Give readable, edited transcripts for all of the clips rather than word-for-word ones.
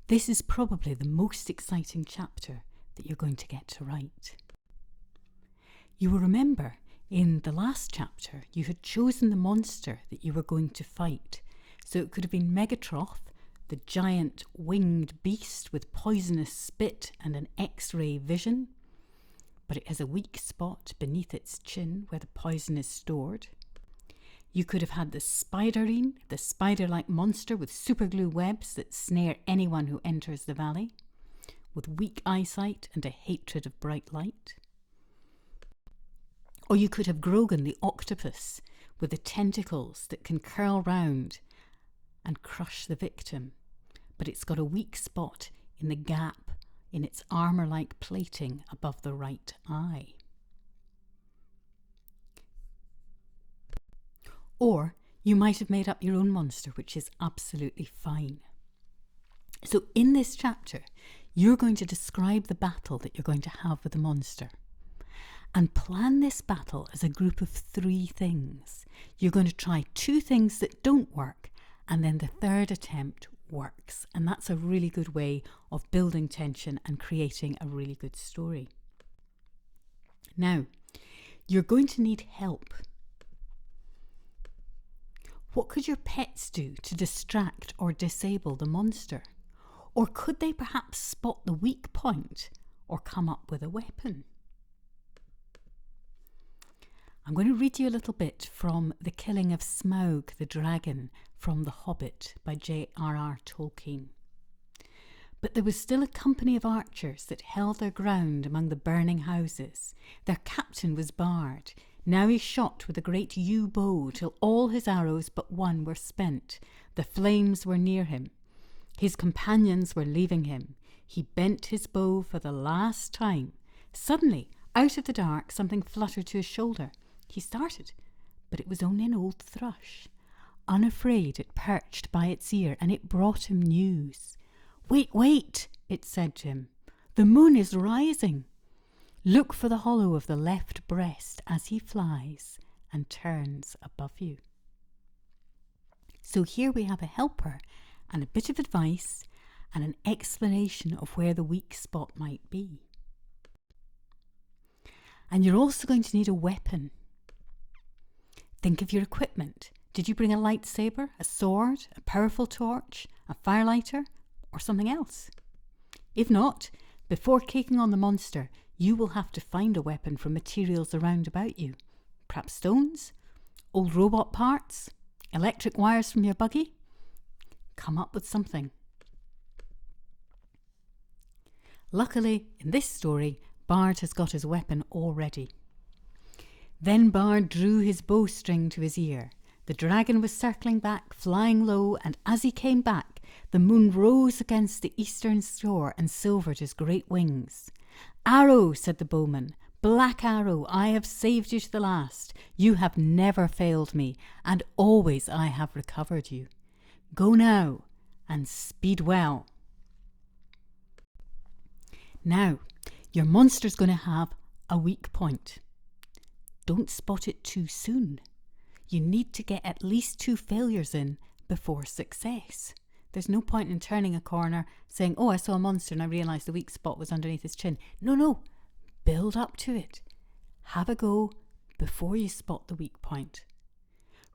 This is probably the most exciting chapter that you're going to get to write. You will remember in the last chapter you had chosen the monster that you were going to fight. So it could have been Megatroth, the giant winged beast with poisonous spit and an X-ray vision, but it has a weak spot beneath its chin where the poison is stored. You could have had the Spiderine, the spider-like monster with superglue webs that snare anyone who enters the valley, with weak eyesight and a hatred of bright light. Or you could have Grogan the octopus with the tentacles that can curl round and crush the victim, but it's got a weak spot in the gap in its armour-like plating above the right eye. Or you might have made up your own monster, which is absolutely fine. So in this chapter, you're going to describe the battle that you're going to have with the monster. And plan this battle as a group of 3 things. You're going to try 2 things that don't work, and then the third attempt works. And that's a really good way of building tension and creating a really good story. Now, you're going to need help. What could your pets do to distract or disable the monster? Or could they perhaps spot the weak point or come up with a weapon? I'm going to read you a little bit from The Killing of Smaug the Dragon from The Hobbit by J.R.R. Tolkien. But there was still a company of archers that held their ground among the burning houses. Their captain was Bard. Now he shot with a great yew bow till all his arrows but one were spent. The flames were near him. His companions were leaving him. He bent his bow for the last time. Suddenly, out of the dark, something fluttered to his shoulder. He started, but it was only an old thrush. Unafraid, it perched by its ear, and it brought him news. "Wait, wait," it said to him. "The moon is rising. Look for the hollow of the left breast as he flies and turns above you." So here we have a helper and a bit of advice and an explanation of where the weak spot might be. And you're also going to need a weapon. Think of your equipment. Did you bring a lightsaber, a sword, a powerful torch, a firelighter, or something else? If not, before taking on the monster, you will have to find a weapon from materials around about you. Perhaps stones, old robot parts, electric wires from your buggy. Come up with something. Luckily, in this story, Bard has got his weapon all ready. Then Bard drew his bowstring to his ear. The dragon was circling back, flying low, and as he came back, the moon rose against the eastern shore and silvered his great wings. "Arrow," said the bowman, "Black Arrow, I have saved you to the last. You have never failed me, and always I have recovered you. Go now, and speed well." Now, your monster's going to have a weak point. Don't spot it too soon. You need to get at least 2 failures in before success. There's no point in turning a corner, saying, "Oh, I saw a monster and I realised the weak spot was underneath his chin." No. Build up to it. Have a go before you spot the weak point.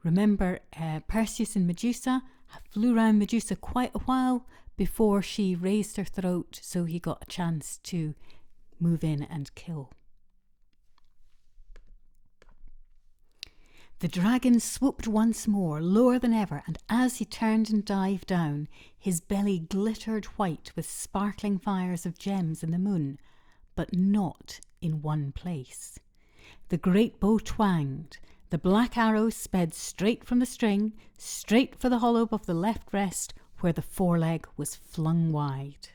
Remember, Perseus and Medusa flew around Medusa quite a while before she raised her throat, so he got a chance to move in and kill. The dragon swooped once more, lower than ever, and as he turned and dived down, his belly glittered white with sparkling fires of gems in the moon, but not in one place. The great bow twanged. The black arrow sped straight from the string, straight for the hollow of the left breast, where the foreleg was flung wide.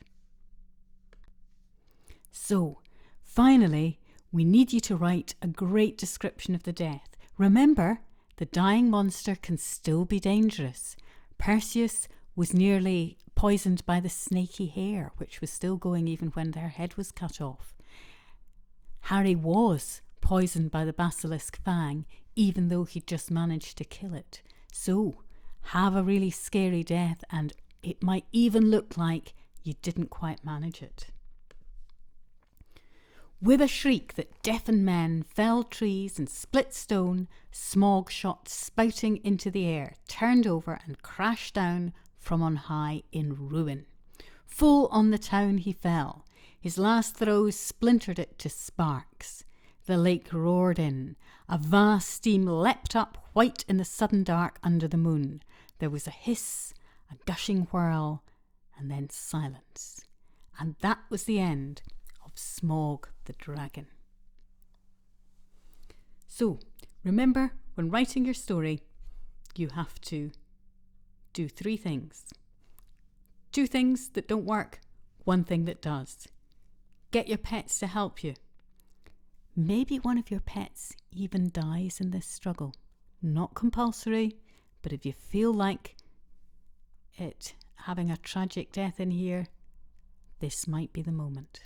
So, finally, we need you to write a great description of the death. Remember, the dying monster can still be dangerous. Perseus was nearly poisoned by the snaky hair, which was still going even when their head was cut off. Harry was poisoned by the basilisk fang, even though he'd just managed to kill it. So, have a really scary death, and it might even look like you didn't quite manage it. With a shriek that deafened men, felled trees and split stone, Smaug shot spouting into the air, turned over and crashed down from on high in ruin. Full on the town he fell. His last throws splintered it to sparks. The lake roared in. A vast steam leapt up white in the sudden dark under the moon. There was a hiss, a gushing whirl, and then silence. And that was the end of Smaug the dragon. So, remember, when writing your story, you have to do 3 things. 2 things that don't work, 1 thing that does. Get your pets to help you. Maybe one of your pets even dies in this struggle. Not compulsory, but if you feel like it having a tragic death in here, this might be the moment.